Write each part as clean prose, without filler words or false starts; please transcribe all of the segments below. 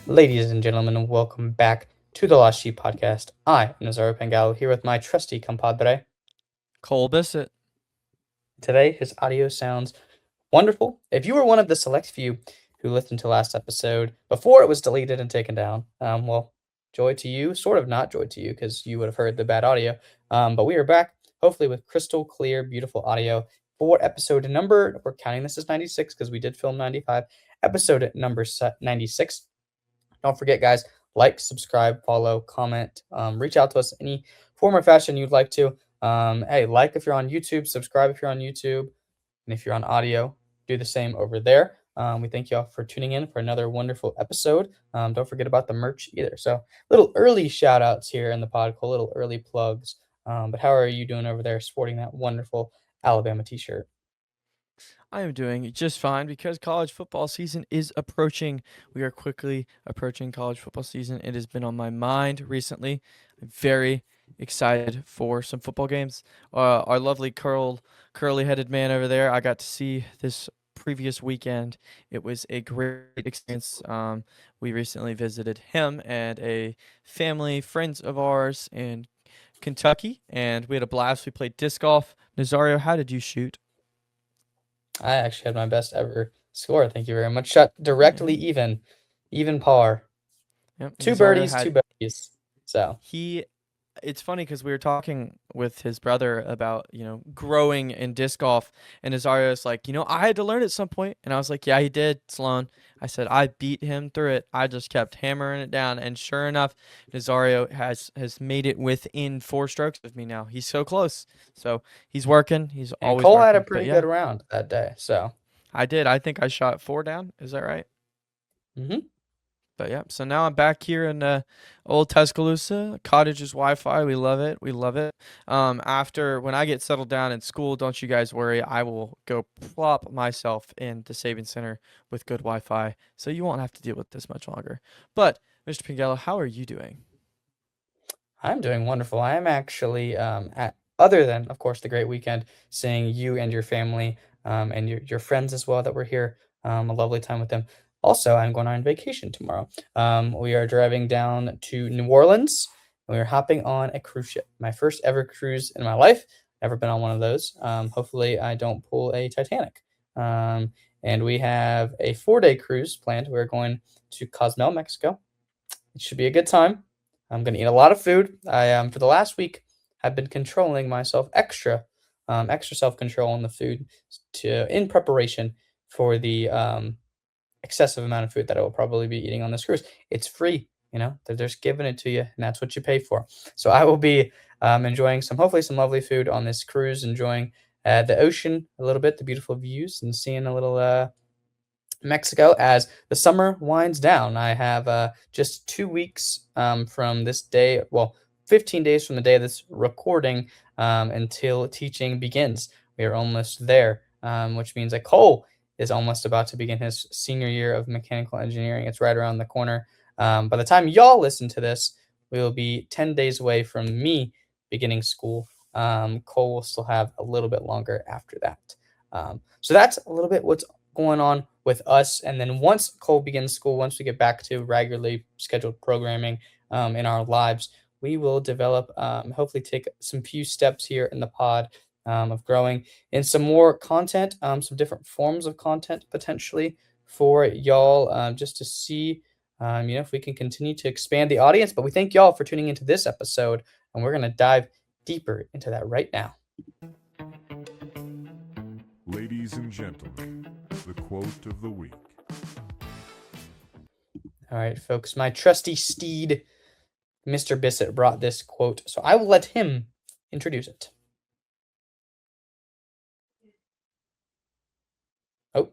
Ladies and gentlemen, welcome back to the Lost Sheep podcast. I am Nazaro Pangalo here with my trusty compadre. Cole Bissett. Today, his audio sounds wonderful. If you were one of the select few who listened to last episode before it was deleted and taken down, well, joy to you. Sort of not joy to you because you would have heard the bad audio. But we are back, hopefully, with crystal clear, beautiful audio for episode number. We're counting this as 96 because we did film 95. Episode number 96. Don't forget, guys, like, subscribe, follow, comment, reach out to us any form or fashion you'd like to. Hey, like if you're on YouTube, subscribe if you're on YouTube, and if you're on audio, do the same over there. We thank you all for tuning in for another wonderful episode. Don't forget about the merch either. So, little early shout outs here in the pod, little early plugs. But how are you doing over there sporting that wonderful Alabama t shirt? I am doing just fine because college football season is approaching. We are quickly approaching college football season. It has been on my mind recently. I'm very excited for some football games. Our lovely curly-headed man over there, I got to see this previous weekend. It was a great experience. We recently visited him and a family, friends of ours in Kentucky, and we had a blast. We played disc golf. Nazario, how did you shoot? I actually had my best ever score. Thank you very much. Shot Yeah. directly even par. Yep. Two Nazario birdies, two had bogeys. So he it's funny because we were talking with his brother about, growing in disc golf, and Nazario's like, I had to learn at some point, and I was like, yeah, he did, Sloan. I said I beat him through it. I just kept hammering it down, and sure enough, Nazario has made it within 4 strokes of me now. He's so close. So he's working. He's and always Cole had a working. But pretty good yeah, round that day. So I did. I think I shot 4 down. Is that right? hmm But yeah, so now I'm back here in old Tuscaloosa. Cottage's Wi-Fi, we love it. We love it. After when I get settled down in school, don't you guys worry. I will go plop myself in the Saving Center with good Wi-Fi, so you won't have to deal with this much longer. But Mr. Pingello, how are you doing? I'm doing wonderful. I am actually at other than of course the great weekend, seeing you and your family and your friends as well that were here. A lovely time with them. Also, I'm going on vacation tomorrow. We are driving down to New Orleans. And we are hopping on a cruise ship. My first ever cruise in my life. Never been on one of those. Hopefully, I don't pull a Titanic. And we have a 4-day cruise planned. We're going to Cozumel, Mexico. It should be a good time. I'm gonna eat a lot of food. I for the last week have been controlling myself extra self control on the food to in preparation for the excessive amount of food that I will probably be eating on this cruise. It's free, they're just giving it to you, and that's what you pay for. So I will be enjoying hopefully some lovely food on this cruise, enjoying the ocean a little bit, the beautiful views, and seeing a little Mexico as the summer winds down. I have just 2 weeks from this day, well, 15 days from the day of this recording until teaching begins. We are almost there, which means that Cole is almost about to begin his senior year of mechanical engineering. It's right around the corner. By the time y'all listen to this, we will be 10 days away from me beginning school. Cole will still have a little bit longer after that. So that's a little bit what's going on with us. And then once Cole begins school, once we get back to regularly scheduled programming in our lives, we will develop, hopefully, take some few steps here in the pod of growing in some more content, some different forms of content potentially for y'all, just to see, if we can continue to expand the audience. But we thank y'all for tuning into this episode, and we're going to dive deeper into that right now. Ladies and gentlemen, the quote of the week. All right, folks, my trusty steed, Mr. Bissett, brought this quote, so I will let him introduce it. Oh,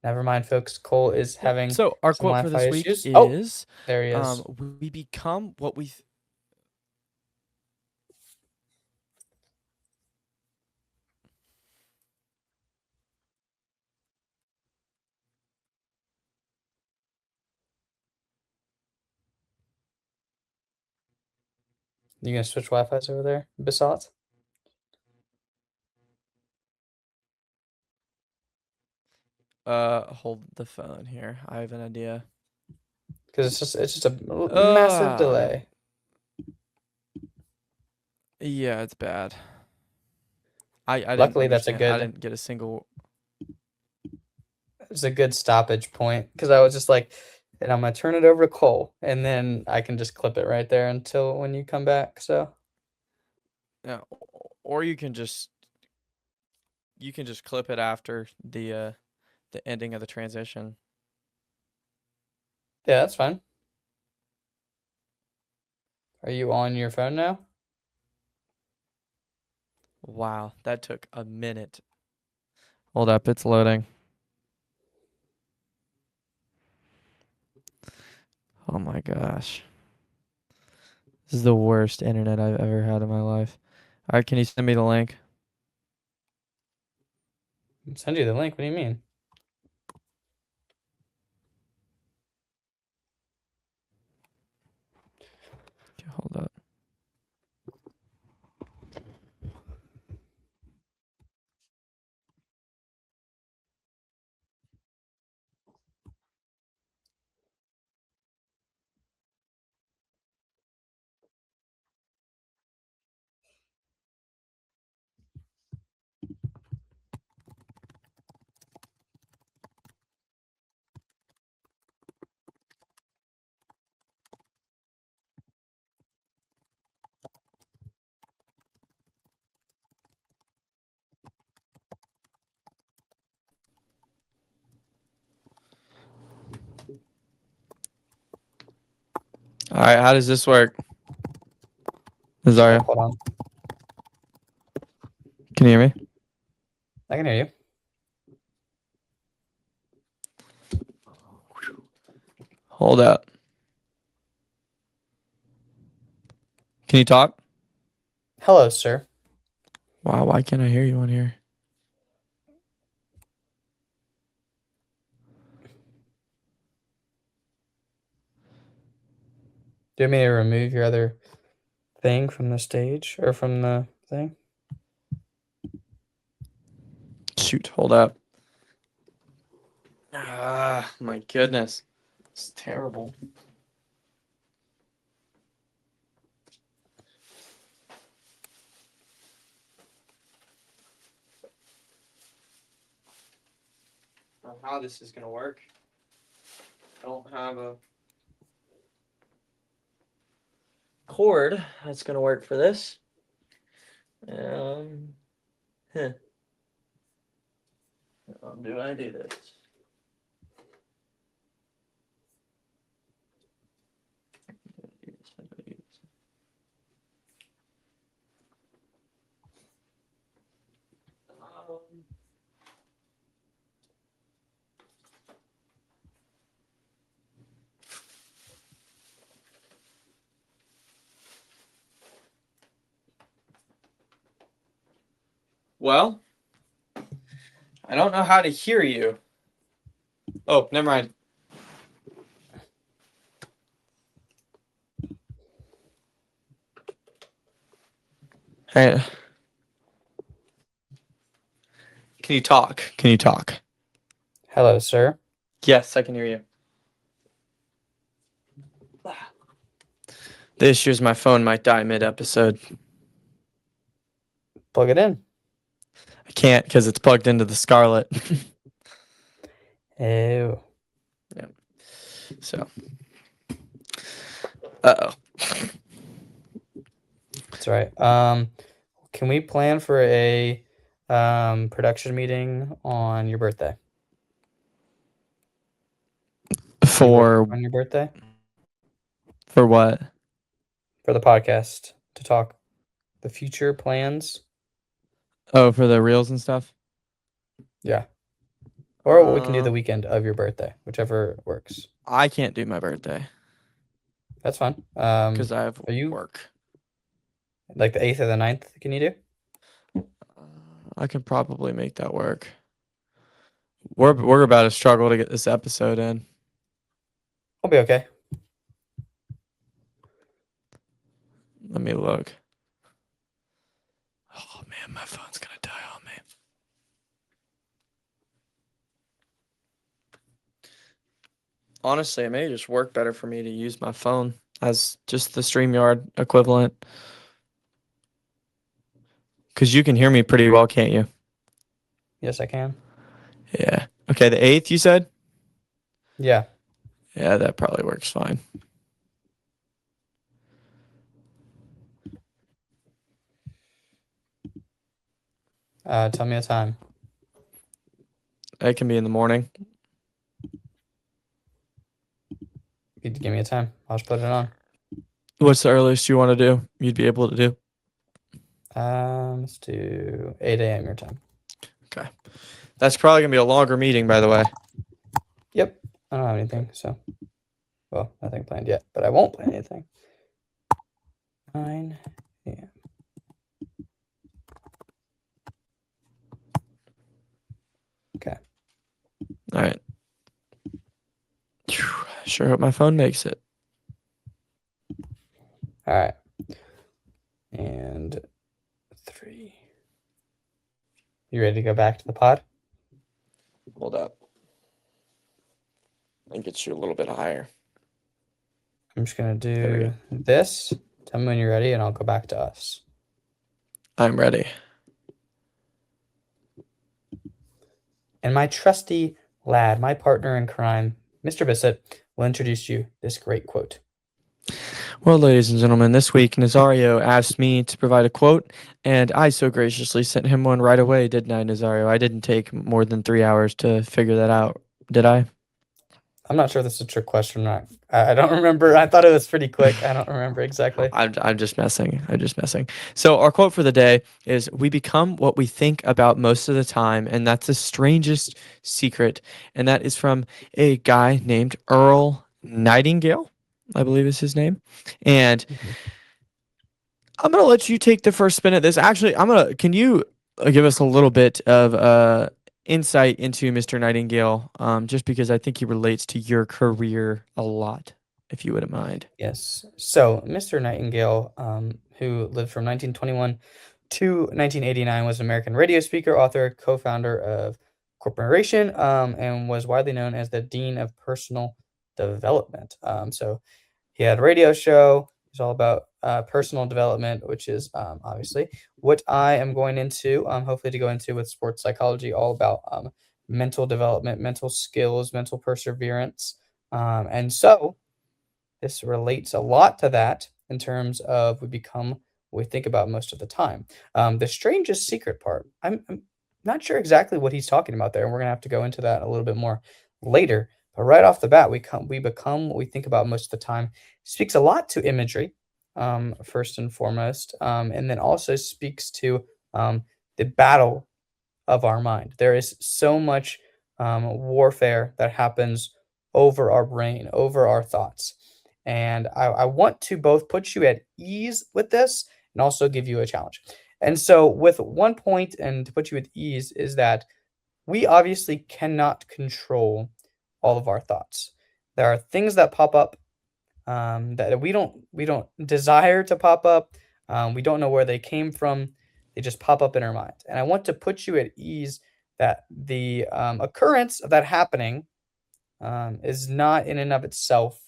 never mind, folks. Cole is Yep. having So our some quote for Wi-Fi this week issues. Oh, is, there he is. "We become what we." You gonna switch Wi-Fi's over there, Bissett? Hold the phone here. I have an idea. because it's just a massive Uh, delay. yeah, it's bad. I didn't Luckily, that's a understand. I good didn't get a single. it's a good stoppage point because I was just like, and I'm gonna turn it over to Cole, and then I can just clip it right there until when you come back. So Yeah, or you can just clip it after the ending of the transition. yeah, that's fine. Are you on your phone now? Wow, that took a minute. Hold up, it's loading. Oh my gosh. This is the worst internet I've ever had in my life. All right, can you send me the link? I'll send you the link. What do you mean? Okay, hold up. All right, how does this work? Oh, Nazaria, hold on. can you hear me? I can hear you. Hold up. Can you talk? Hello, sir. Wow, why can't I hear you on here? Do you want me to remove your other thing from the stage or from the thing? Shoot, hold up. Ah, my goodness. It's terrible. I don't know how this is gonna work. I don't have a cord that's gonna work for this. Huh. How do I do this? Um, well, I don't know how to hear you. Oh, never mind. Hey, can you talk? Can you talk? Hello, sir. Yes, I can hear you. The issue is my phone might die mid-episode. Plug it in. I can't because it's plugged into the Scarlet. Ew. Yeah. So, uh-oh. That's right. Can we plan for a production meeting on your birthday? Are you working For on your birthday? for what? For the podcast to talk the future plans? Oh, for the reels and stuff. Yeah. Or what we can do the Um, weekend of your birthday, whichever works. I can't do my birthday That's fine. because I have Are you work. like the 8th or the 9th? Can you do? I can probably make that work. We're about to struggle to get this episode in. I'll be okay. Let me look. Oh man, my phone's gonna die on me. Honestly, it may just work better for me to use my phone as just the StreamYard equivalent. Because you can hear me pretty well, can't you? Yes, I can. Yeah. Okay, the 8th, you said? Yeah. Yeah, that probably works fine. Tell me a time. It can be in the morning. You give me a time. I'll just put it on. What's the earliest you want to do? You'd be able to do? Let's do 8 a.m. your time. Okay. That's probably going to be a longer meeting, by the way. Yep. I don't have anything, so. Well, nothing planned yet, but I won't plan anything. 9 a.m. Okay. All right. Sure hope my phone makes it. All right. And 3. You ready to go back to the pod? Hold up. I think it's you a little bit higher. I'm just going to There we do this. Tell me when you're ready, and I'll go back to us. I'm ready. And my trusty lad, my partner in crime, Mr. Bissett, will introduce you this great quote. Well, ladies and gentlemen, this week Nazario asked me to provide a quote, and I so graciously sent him one right away, didn't I, Nazario? I didn't take more than 3 hours to figure that out, did I? I'm not sure if this is a trick question or not. I don't remember. I thought it was pretty quick. I don't remember exactly. I'm just messing. I'm just messing. So our quote for the day is, "We become what we think about most of the time, and that's the strangest secret." And that is from a guy named Earl Nightingale, I believe is his name. And I'm gonna let you take the first spin at this. Actually, Can you give us a little bit of insight into Mr. Nightingale? Just because I think he relates to your career a lot, if you wouldn't mind. Yes. So, Mr. Nightingale, who lived from 1921 to 1989, was an American radio speaker, author, co-founder of Corporation, and was widely known as the Dean of Personal Development. So he had a radio show. It's all about personal development, which is obviously what I am going into, hopefully to go into with sports psychology, all about mental development, mental skills, mental perseverance. And so this relates a lot to that in terms of we become what we think about most of the time. The strangest secret part, I'm not sure exactly what he's talking about there, and we're gonna have to go into that a little bit more later. But right off the bat, we become what we think about most of the time. Speaks a lot to imagery, first and foremost, and then also speaks to the battle of our mind. There is so much warfare that happens over our brain, over our thoughts. And I want to both put you at ease with this and also give you a challenge. And so, with one point, and to put you at ease, is that we obviously cannot control all of our thoughts. There are things that pop up that we don't desire to pop up. We don't know where they came from. They just pop up in our mind. And I want to put you at ease that the occurrence of that happening is not in and of itself,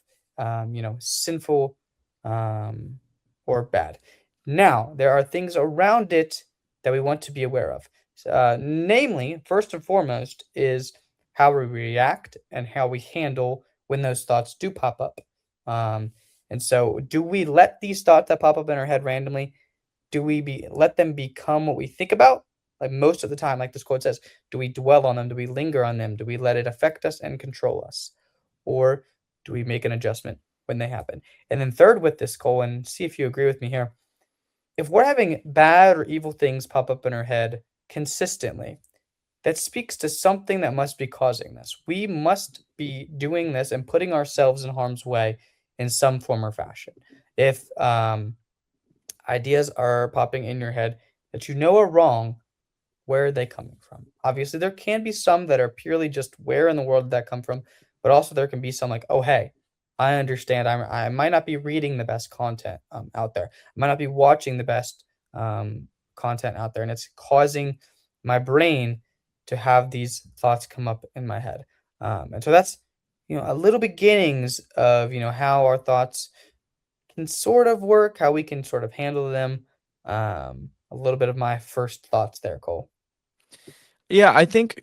sinful um, or bad. Now, there are things around it that we want to be aware of. Namely, first and foremost, is how we react and how we handle when those thoughts do pop up. And so, do we let these thoughts that pop up in our head randomly? Do we let them become what we think about? Like most of the time, like this quote says, do we dwell on them? Do we linger on them? Do we let it affect us and control us? Or do we make an adjustment when they happen? And then third with this, Cole, and see if you agree with me here. If we're having bad or evil things pop up in our head consistently, that speaks to something that must be causing this. We must be doing this and putting ourselves in harm's way in some form or fashion. If ideas are popping in your head that you know are wrong, where are they coming from? Obviously, there can be some that are purely just where in the world did that come from, but also there can be some like, oh, hey, I understand. I might not be reading the best content out there. I might not be watching the best content out there, and it's causing my brain to have these thoughts come up in my head. And so that's a little beginnings of, how our thoughts can sort of work, how we can sort of handle them. A little bit of my first thoughts there, Cole. Yeah, I think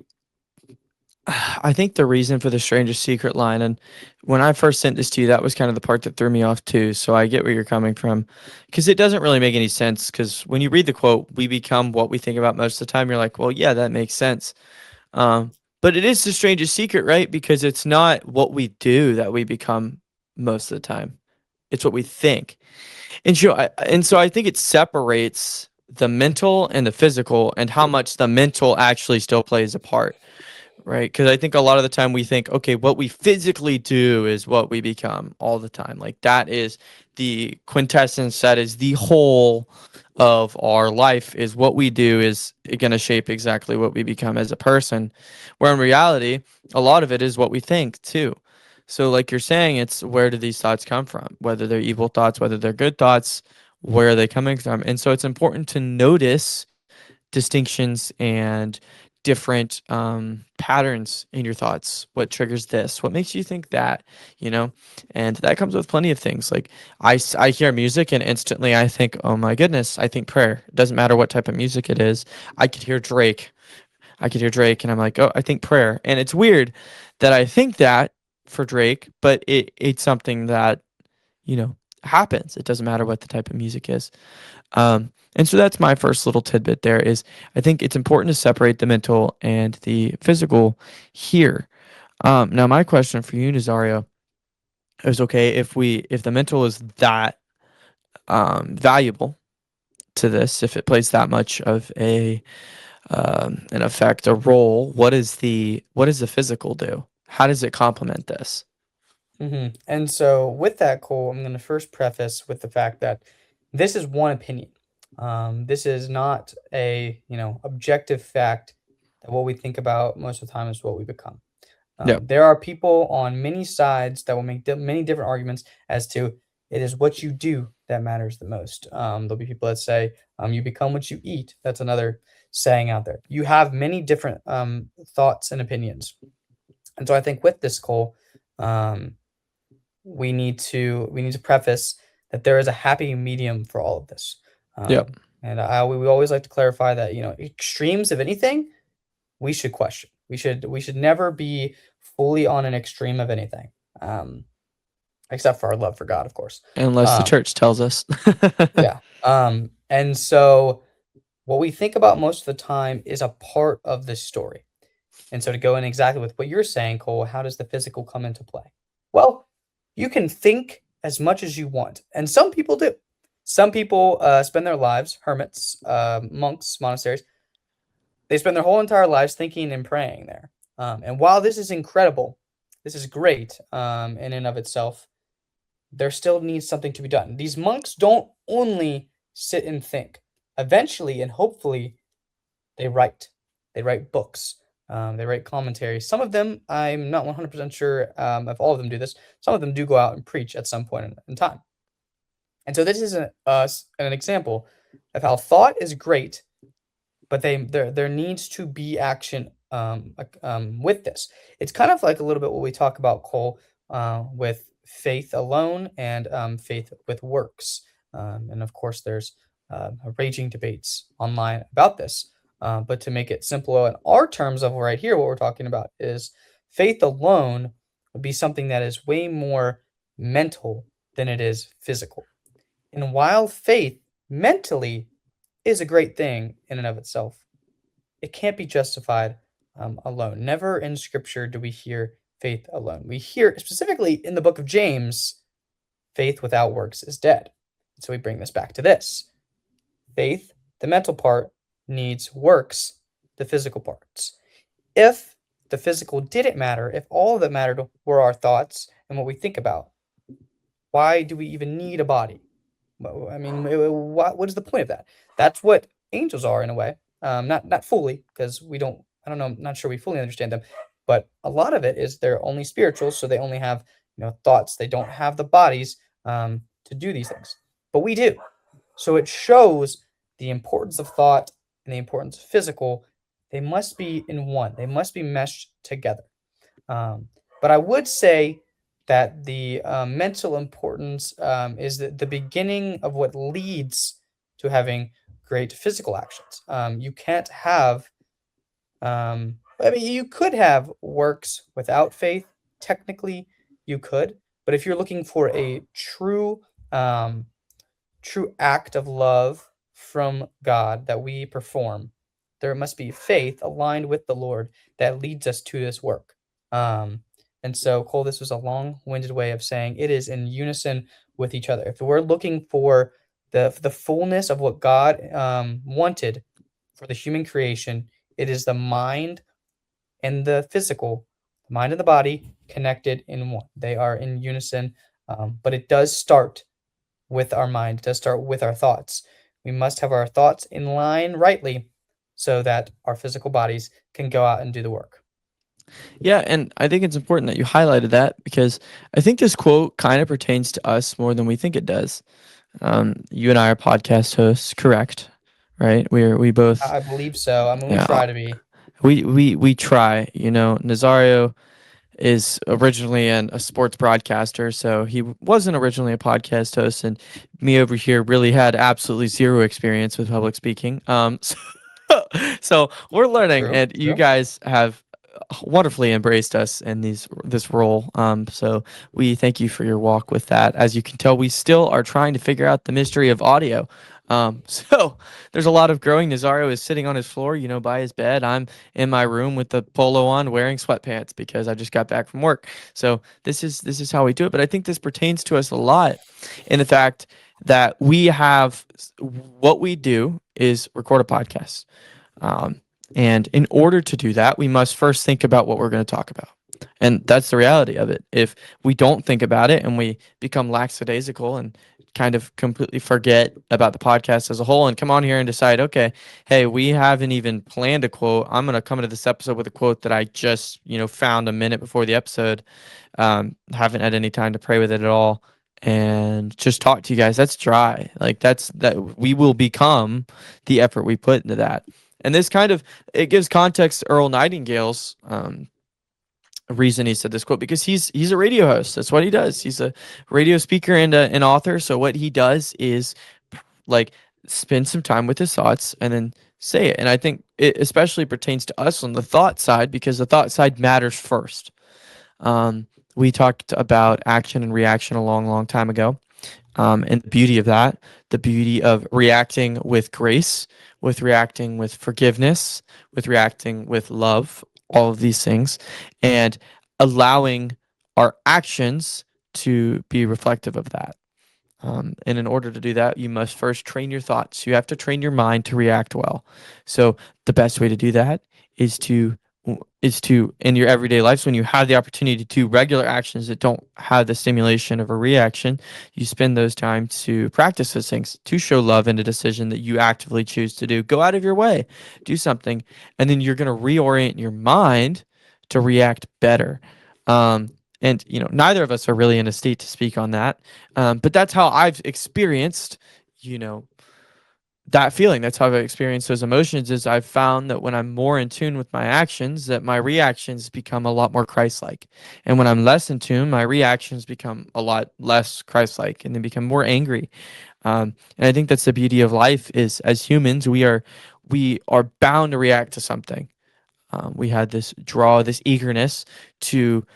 the reason for the strangest secret line, and when I first sent this to you, that was kind of the part that threw me off too. So I get where you're coming from, because it doesn't really make any sense. Because when you read the quote, "We become what we think about most of the time," you're like, "Well, yeah, that makes sense." Um, but it is the strangest secret, right? Because it's not what we do that we become most of the time; it's what we think. And so I think it separates the mental and the physical, and how much the mental actually still plays a part. Right, because I think a lot of the time we think, okay, what we physically do is what we become all the time. Like that is the quintessence, that is the whole of our life, is what we do is going to shape exactly what we become as a person. Where in reality, a lot of it is what we think too. So, like you're saying, it's where do these thoughts come from? Whether they're evil thoughts, whether they're good thoughts, where are they coming from? And so it's important to notice distinctions and different patterns in your thoughts. What triggers this? What makes you think that? You know, and that comes with plenty of things. Like I hear music and instantly I think, oh my goodness, I think prayer. It doesn't matter what type of music it is. I could hear Drake. I could hear Drake, and I'm like, oh, I think prayer. And it's weird that I think that for Drake, but it's something that you know happens. It doesn't matter what the type of music is. And so that's my first little tidbit there is I think it's important to separate the mental and the physical here. Now my question for you, Nazario, is okay if the mental is that valuable to this, if it plays that much of a an effect, a role, what does the physical do? How does it complement this? And so, with that, Cole, I'm going to first preface with the fact that this is one opinion. This is not a objective fact that what we think about most of the time is what we become. Yep. There are people on many sides that will make many different arguments as to it is what you do that matters the most. There'll be people that say you become what you eat. That's another saying out there. You have many different thoughts and opinions, and so I think with this, Cole, um, we need to preface that there is a happy medium for all of this. Yep. And we always like to clarify that extremes of anything we should question. We should never be fully on an extreme of anything, um, except for our love for God, of course. Unless the Um, church tells us. yeah. And so what we think about most of the time is a part of the story. And so to go in exactly with what you're saying, Cole, how does the physical come into play? Well, you can think as much as you want, and some people do. Some people spend their lives, hermits, monks, monasteries, they spend their whole entire lives thinking and praying there. And while this is incredible, this is great in and of itself, there still needs something to be done. These monks don't only sit and think. Eventually and hopefully, they write. They write books. They write commentaries. Some of them, I'm not 100% sure if all of them do this. Some of them do go out and preach at some point in time. And so this is an example of how thought is great, but there needs to be action with this. It's kind of like a little bit what we talk about, Cole, with faith alone and faith with works. And of course, there's raging debates online about this. But to make it simpler in our terms of right here, what we're talking about is faith alone would be something that is way more mental than it is physical. And while faith mentally is a great thing in and of itself, it can't be justified alone. Never in Scripture do we hear faith alone. We hear specifically in the book of James, faith without works is dead. So we bring this back to this. Faith, the mental part, needs works, the physical parts. If the physical didn't matter, if all that mattered were our thoughts and what we think about, why do we even need a body? I mean, what is the point of that? That's what angels are in a way. Not fully, because we don't. I don't know. I'm not sure we fully understand them, but a lot of it is they're only spiritual, so they only have thoughts. They don't have the bodies to do these things, but we do. So it shows the importance of thought and the importance of physical. They must be in one. They must be meshed together. Um, But I would say that the mental importance is the beginning of what leads to having great physical actions. You can't have I mean, you could have works without faith. Technically, you could, but if you're looking for a um, true act of love from God that we perform, there must be faith aligned with the Lord that leads us to this work. Um, and so, Cole, this was a long-winded way of saying it is in unison with each other. If we're looking for the fullness of what God wanted for the human creation, it is the mind and the physical, the mind and the body connected in one. They are in unison, but it does start with our mind. It does start with our thoughts. We must have our thoughts in line rightly so that our physical bodies can go out and do the work. Yeah, and I think it's important that you highlighted that because I think this quote kind of pertains to us more than we think it does. You and I are podcast hosts, correct? Right? We both, I believe so. I mean, we yeah, try to be. we try. You know, Nazario is originally a sports broadcaster, so he wasn't originally a podcast host, and me over here really had absolutely zero experience with public speaking. So we're learning, True, and you true. guys have wonderfully embraced us in this role. So we thank you for your walk with that. As you can tell, we still are trying to figure out the mystery of audio. So there's a lot of growing. Nazario is sitting on his floor, you know, by his bed. I'm in my room with the polo on, wearing sweatpants because I just got back from work. So this is how we do it. But I think this pertains to us a lot in the fact that we have what we do is record a podcast. Um, and in order to do that, we must first think about what we're going to talk about. And that's the reality of it. If we don't think about it and we become lackadaisical and kind of completely forget about the podcast as a whole and come on here and decide, okay, hey, we haven't even planned a quote. I'm going to come into this episode with a quote that I just, found a minute before the episode. Haven't had any time to pray with it at all and just talk to you guys. That's dry. Like that we will become the effort we put into that. And this kind of it gives context to Earl Nightingale's reason he said this quote because he's a radio host. That's what he does. He's a radio speaker and an author. So what he does is like spend some time with his thoughts and then say it. And I think it especially pertains to us on the thought side because the thought side matters first. We talked about action and reaction a long, long time ago. And the beauty of that, the beauty of reacting with grace, with reacting with forgiveness, with reacting with love, all of these things, and allowing our actions to be reflective of that. And in order to do that, you must first train your thoughts. You have to train your mind to react well. So the best way to do that is to in your everyday life, when you have the opportunity to do regular actions that don't have the stimulation of a reaction, you spend those time to practice those things, to show love in a decision that you actively choose to do. Go out of your way, do something, and then you're going to reorient your mind to react better. And neither of us are really in a state to speak on that, but that's how I've experienced, you know, that feeling. That's how I've experienced those emotions. Is I've found that when I'm more in tune with my actions, that my reactions become a lot more Christ-like, and when I'm less in tune, my reactions become a lot less Christ-like, and they become more angry. And I think that's the beauty of life. Is as humans, we are bound to react to something. We had this draw, this eagerness to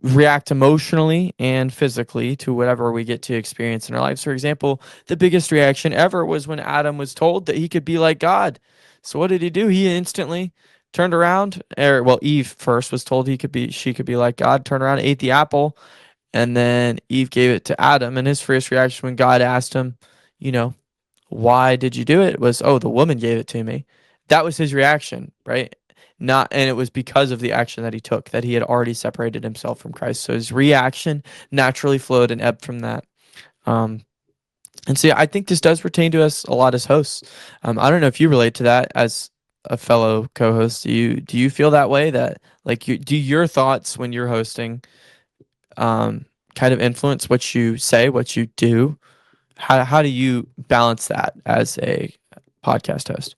react emotionally and physically to whatever we get to experience in our lives. For example, the biggest reaction ever was when Adam was told that he could be like God. So what did he do? He instantly turned around, or well, Eve first was told she could be like God, turned around, ate the apple, and then Eve gave it to Adam. And his first reaction when God asked him, you know, why did you do it? Was, oh, the woman gave it to me. That was his reaction, right? Not, and it was because of the action that he took that he had already separated himself from Christ. So his reaction naturally flowed and ebbed from that. Um, and so yeah, I think this does pertain to us a lot as hosts. I don't know if you relate to that as a fellow co-host. Do you feel that way that like do your thoughts when you're hosting kind of influence what you say, what you do? How do you balance that as a podcast host?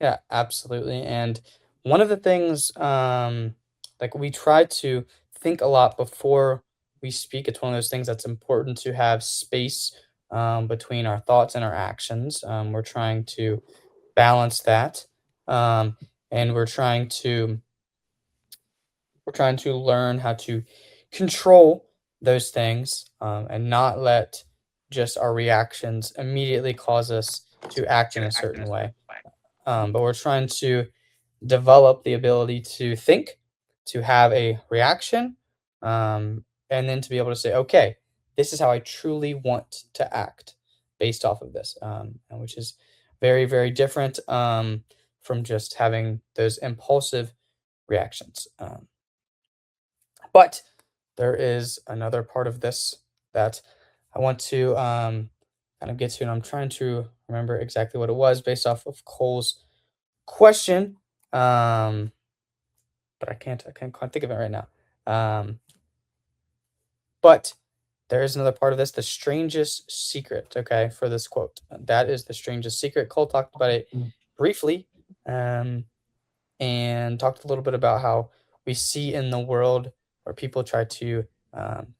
Yeah, absolutely. And one of the things, like we try to think a lot before we speak. It's one of those things that's important to have space between our thoughts and our actions. We're trying to balance that, um, and we're trying to learn how to control those things, and not let just our reactions immediately cause us to act in a certain way. But we're trying to develop the ability to think, to have a reaction, and then to be able to say, okay, this is how I truly want to act based off of this, and which is very, very different, from just having those impulsive reactions. But there is another part of this that I want to kind of get to, and I'm trying to remember exactly what it was based off of Cole's question. Um, but I can't quite think of it right now. Um, but there is another part of this, the strangest secret, okay, for this quote. That is the strangest secret. Cole talked about it briefly, um, and talked a little bit about how we see in the world where people try to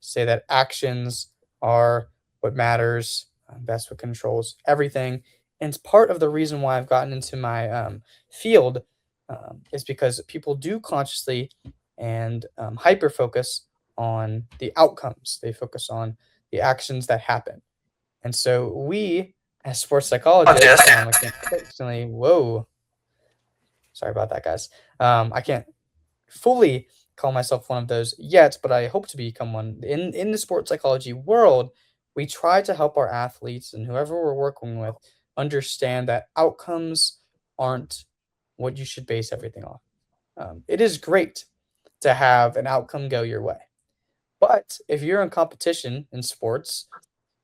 say that actions are what matters, that's what controls everything. And it's part of the reason why I've gotten into my field, is because people do consciously and hyper focus on the outcomes. They focus on the actions that happen. And so we, as sports psychologists, I can't personally, whoa, sorry about that, guys. I can't fully call myself one of those yet, but I hope to become one. In the sports psychology world, we try to help our athletes and whoever we're working with understand that outcomes aren't what you should base everything on. It is great to have an outcome go your way, but if you're in competition in sports,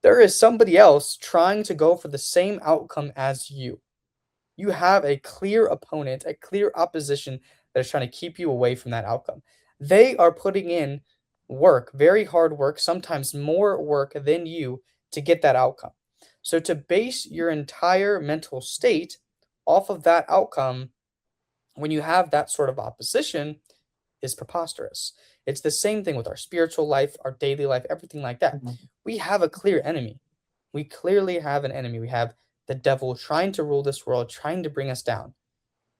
there is somebody else trying to go for the same outcome as you. You have a clear opponent, a clear opposition that is trying to keep you away from that outcome. They are putting in work, very hard work, sometimes more work than you to get that outcome. So to base your entire mental state off of that outcome when you have that sort of opposition is preposterous. It's the same thing with our spiritual life, our daily life, everything like that. We have a clear enemy. We clearly have an enemy. We have the devil trying to rule this world, trying to bring us down.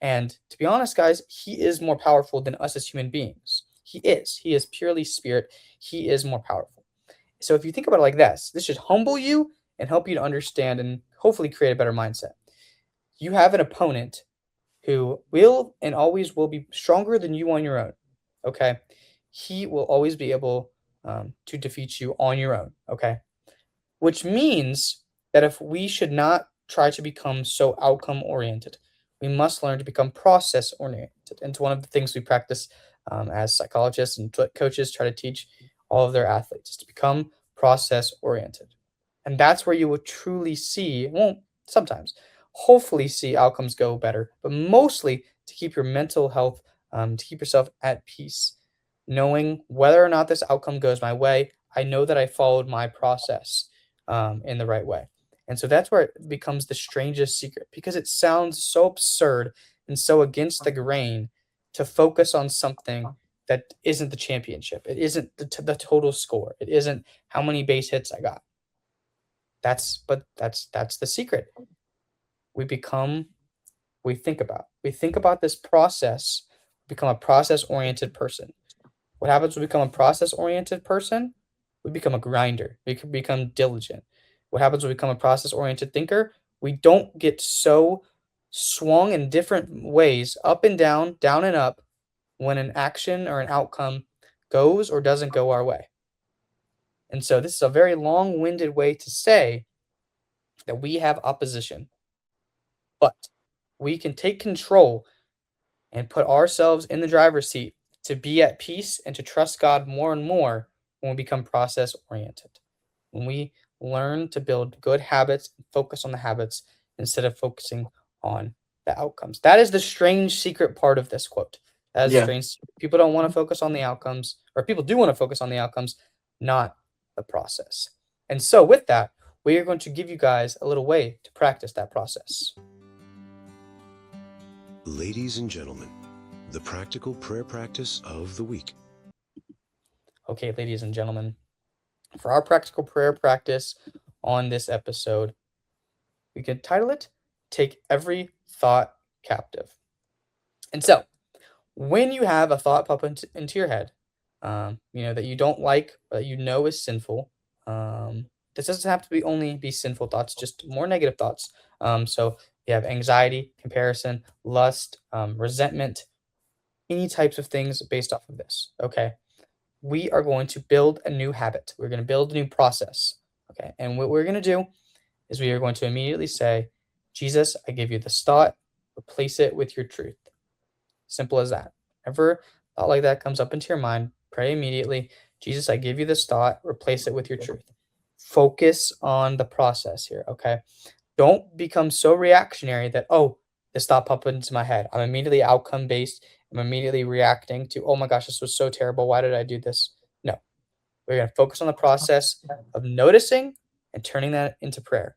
And to be honest, guys, he is more powerful than us as human beings. He is. He is purely spirit. He is more powerful. So if you think about it like this should humble you and help you to understand and hopefully create a better mindset. You have an opponent who will and always will be stronger than you on your own. Okay. He will always be able to defeat you on your own. Okay. Which means that if we should not try to become so outcome oriented, we must learn to become process oriented. And it's one of the things we practice as psychologists and coaches try to teach all of their athletes is to become process oriented. And that's where you will truly see, well, sometimes, hopefully see outcomes go better, but mostly to keep your mental health, to keep yourself at peace, knowing whether or not this outcome goes my way. I know that I followed my process in the right way. And so that's where it becomes the strangest secret because it sounds so absurd and so against the grain to focus on something that isn't the championship. It isn't the total score. It isn't how many base hits I got. That's the secret. We become we think about this process, become a process oriented person. What happens when we become a process oriented person? We become a grinder. We can become diligent. What happens when we become a process oriented thinker? We don't get so swung in different ways, up and down and up, when an action or an outcome goes or doesn't go our way. And so this is a very long winded way to say that we have opposition, but we can take control and put ourselves in the driver's seat to be at peace and to trust God more and more when we become process oriented. When we learn to build good habits and focus on the habits instead of focusing on the outcomes. That is the strange secret part of this quote. That is Yeah. strange. People don't want to focus on the outcomes, or people do want to focus on the outcomes, not the process. And so, with that, we are going to give you guys a little way to practice that process. Ladies and gentlemen, the practical prayer practice of the week. Okay, ladies and gentlemen, for our practical prayer practice on this episode, we could title it Take Every Thought Captive. And so, when you have a thought pop into your head, that you don't like, or that you know is sinful, this doesn't have to be only be sinful thoughts, just more negative thoughts. So you have anxiety, comparison, lust, resentment, any types of things based off of this. Okay, we are going to build a new habit. We're going to build a new process. Okay, and what we're going to do is we are going to immediately say, Jesus, I give you this thought, replace it with your truth. Simple as that. Whenever a thought like that comes up into your mind, pray immediately. Jesus, I give you this thought, replace it with your truth. Focus on the process here, okay? Don't become so reactionary that, oh, this thought popped into my head. I'm immediately outcome based. I'm immediately reacting to, oh my gosh, this was so terrible. Why did I do this? No, we're going to focus on the process of noticing and turning that into prayer.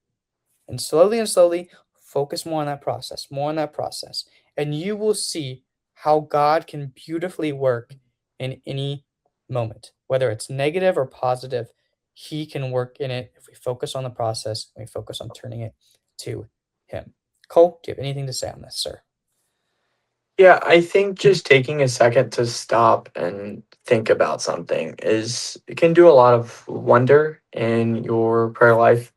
And slowly, focus more on that process. And you will see how God can beautifully work in any moment, whether it's negative or positive. He can work in it if we focus on the process and we focus on turning it to Him. Cole, do you have anything to say on this, sir? Yeah, I think just taking a second to stop and think about something is it can do a lot of wonder in your prayer life.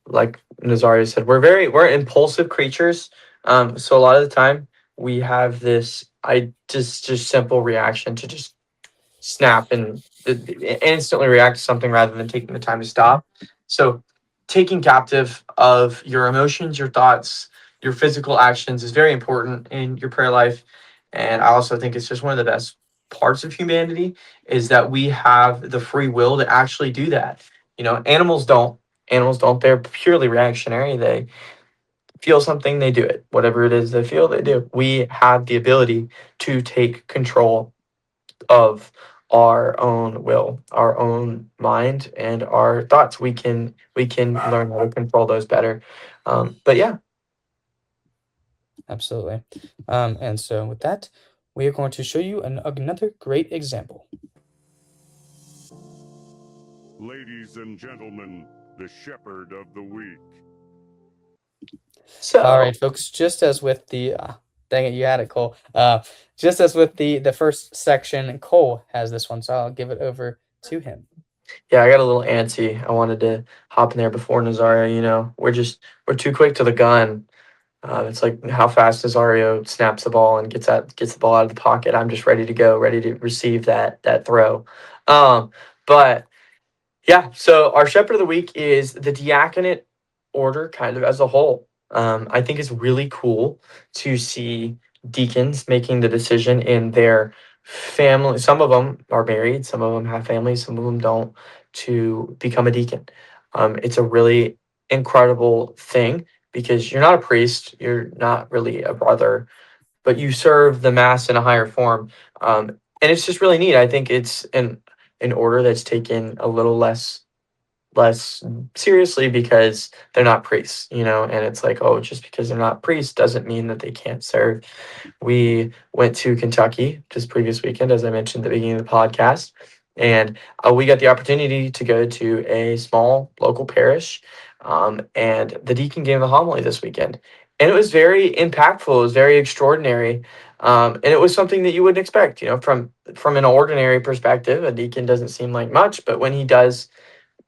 Like Nazario said, we're impulsive creatures. So a lot of the time we have this I just simple reaction to just snap and instantly react to something rather than taking the time to stop. So, taking captive of your emotions, your thoughts, your physical actions is very important in your prayer life. And I also think it's just one of the best parts of humanity is that we have the free will to actually do that. Animals don't. Animals don't. They're purely reactionary. They feel something, they do it. Whatever it is they feel, they do. We have the ability to take control of our own will, our own mind, and our thoughts. We can learn how to control those better. But yeah, Absolutely. And so, with that, we are going to show you another great example. Ladies and gentlemen, the shepherd of the week. All right, so folks. Just as with the dang it, you had it, Cole. Just as with the first section, Cole has this one, so I'll give it over to him. yeah, I got a little antsy. I wanted to hop in there before Nazario. We're too quick to the gun. It's like how fast Nazario snaps the ball and gets the ball out of the pocket. I'm just ready to go, ready to receive that throw. But Yeah, so our shepherd of the week is the diaconate order kind of as a whole. I think it's really cool to see deacons making the decision in their family. Some of them are married, some of them have families, some of them don't, to become a deacon. It's a really incredible thing because you're not a priest, you're not really a brother, but you serve the mass in a higher form. And it's just really neat. I think it's an order that's taken a little less seriously because they're not priests, and it's like, oh, just because they're not priests doesn't mean that they can't serve. We went to Kentucky this previous weekend, as I mentioned at the beginning of the podcast, and we got the opportunity to go to a small local parish, and the deacon gave a homily this weekend, and it was very impactful. It was very extraordinary, and it was something that you wouldn't expect. From an ordinary perspective, a deacon doesn't seem like much, but when he does,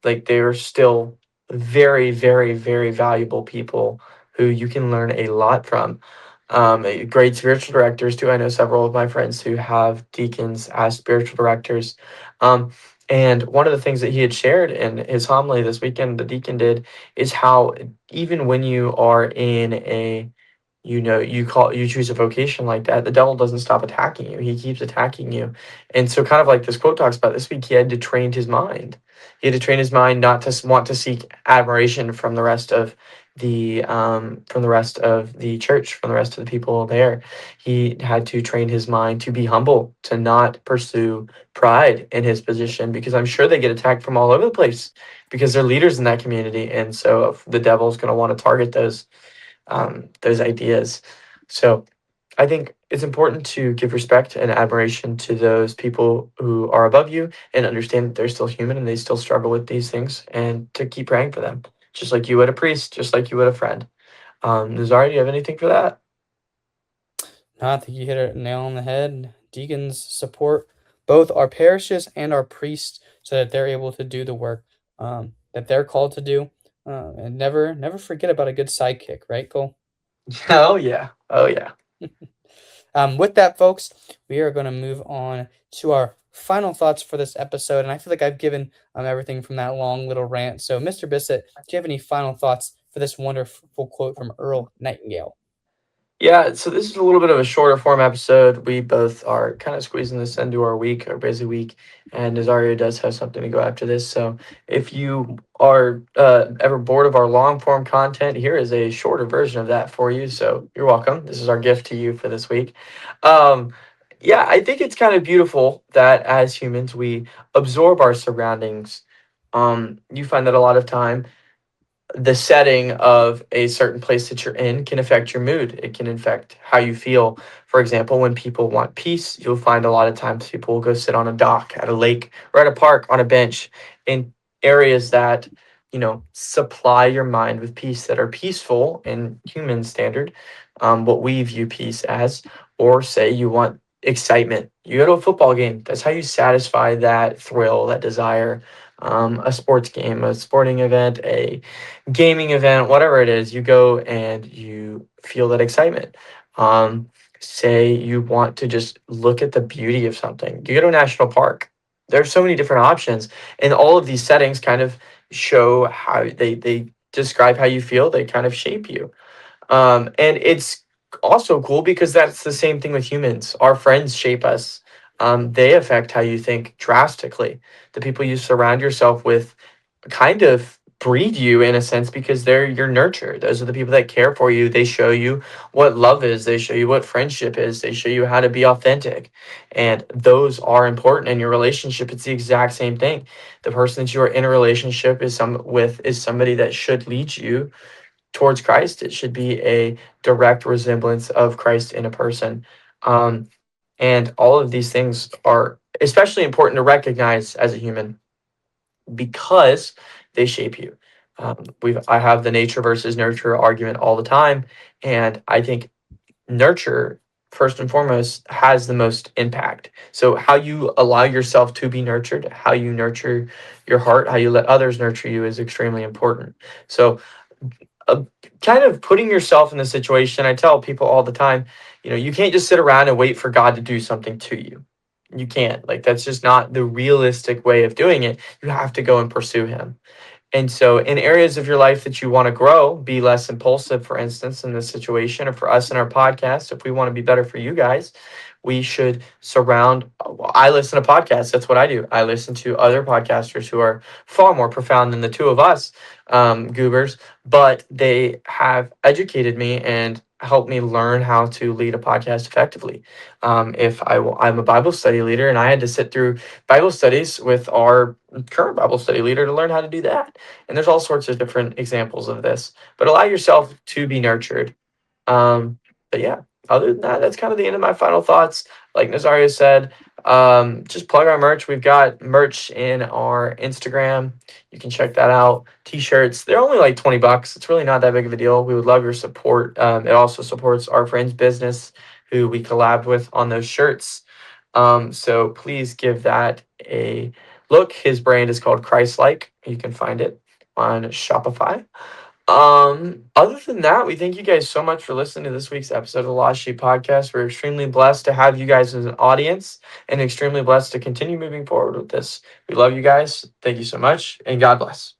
like, they're still very, very, very valuable people who you can learn a lot from. Great spiritual directors too. I know several of my friends who have deacons as spiritual directors. And one of the things that he had shared in his homily this weekend, the deacon did, is how even when you are in you choose a vocation like that, the devil doesn't stop attacking you. He keeps attacking you. And so, kind of like this quote talks about this week, he had to train his mind. He had to train his mind not to want to seek admiration from the rest of the church, from the rest of the people there. He had to train his mind to be humble, to not pursue pride in his position, because I'm sure they get attacked from all over the place because they're leaders in that community. And so the devil's going to want to target those ideas. So I think it's important to give respect and admiration to those people who are above you and understand that they're still human and they still struggle with these things and to keep praying for them, just like you would a priest, just like you would a friend. Nazari, do you have anything for that? No, I think you hit a nail on the head. Deacons support both our parishes and our priests so that they're able to do the work that they're called to do. And never forget about a good sidekick, right, Cole? Oh yeah. Oh yeah. With that, folks, we are going to move on to our final thoughts for this episode. And I feel like I've given everything from that long little rant. So, Mr. Bissett, do you have any final thoughts for this wonderful quote from Earl Nightingale? Yeah, so this is a little bit of a shorter form episode. We both are kind of squeezing this into our week, our busy week, and Nazario does have something to go after this. So if you are ever bored of our long form content, here is a shorter version of that for you. So you're welcome. This is our gift to you for this week. Um, yeah, I think it's kind of beautiful that as humans we absorb our surroundings. You find that a lot of time the setting of a certain place that you're in can affect your mood. It can affect how you feel. For example, when people want peace, you'll find a lot of times people will go sit on a dock, at a lake, or at a park on a bench in areas that, supply your mind with peace, that are peaceful in human standard, what we view peace as. Or say you want excitement. You go to a football game. That's how you satisfy that thrill, that desire. A sports game, a sporting event, a gaming event, whatever it is, you go and you feel that excitement. Um, Say you want to just look at the beauty of something. You go to a national park. There's so many different options, and all of these settings kind of show how they describe how you feel. They kind of shape you. And it's also cool because that's the same thing with humans. Our friends shape us. They affect how you think drastically. The people you surround yourself with kind of breed you in a sense because they're your nurture. Those are the people that care for you. They show you what love is. They show you what friendship is. They show you how to be authentic. And those are important in your relationship. It's the exact same thing. The person that you are in a relationship is somebody that should lead you towards Christ. It should be a direct resemblance of Christ in a person. And all of these things are especially important to recognize as a human because they shape you. I have the nature versus nurture argument all the time, and I think nurture first and foremost has the most impact. So how you allow yourself to be nurtured, how you nurture your heart, how you let others nurture you is extremely important. So uh, kind of putting yourself in the situation, I tell people all the time, you can't just sit around and wait for God to do something to you. You can't. Like, that's just not the realistic way of doing it. You have to go and pursue Him. And so, in areas of your life that you want to grow, be less impulsive, for instance, in this situation, or for us in our podcast, if we want to be better for you guys, we should surround. I listen to podcasts. That's what I do. I listen to other podcasters who are far more profound than the two of us, goobers, but they have educated me and helped me learn how to lead a podcast effectively. If I'm a Bible study leader and I had to sit through Bible studies with our current Bible study leader to learn how to do that. And there's all sorts of different examples of this, but allow yourself to be nurtured. But yeah, other than that, that's kind of the end of my final thoughts. Like Nazario said, just plug our merch. We've got merch in our Instagram. You can check that out. T-shirts, they're only like $20. It's really not that big of a deal. We would love your support. It also supports our friend's business who we collabed with on those shirts. So please give that a look. His brand is called Christ-like. You can find it on Shopify. Other than that, we thank you guys so much for listening to this week's episode of the Lost Sheep Podcast. We're extremely blessed to have you guys as an audience and extremely blessed to continue moving forward with this. We love you guys. Thank you so much, and God bless.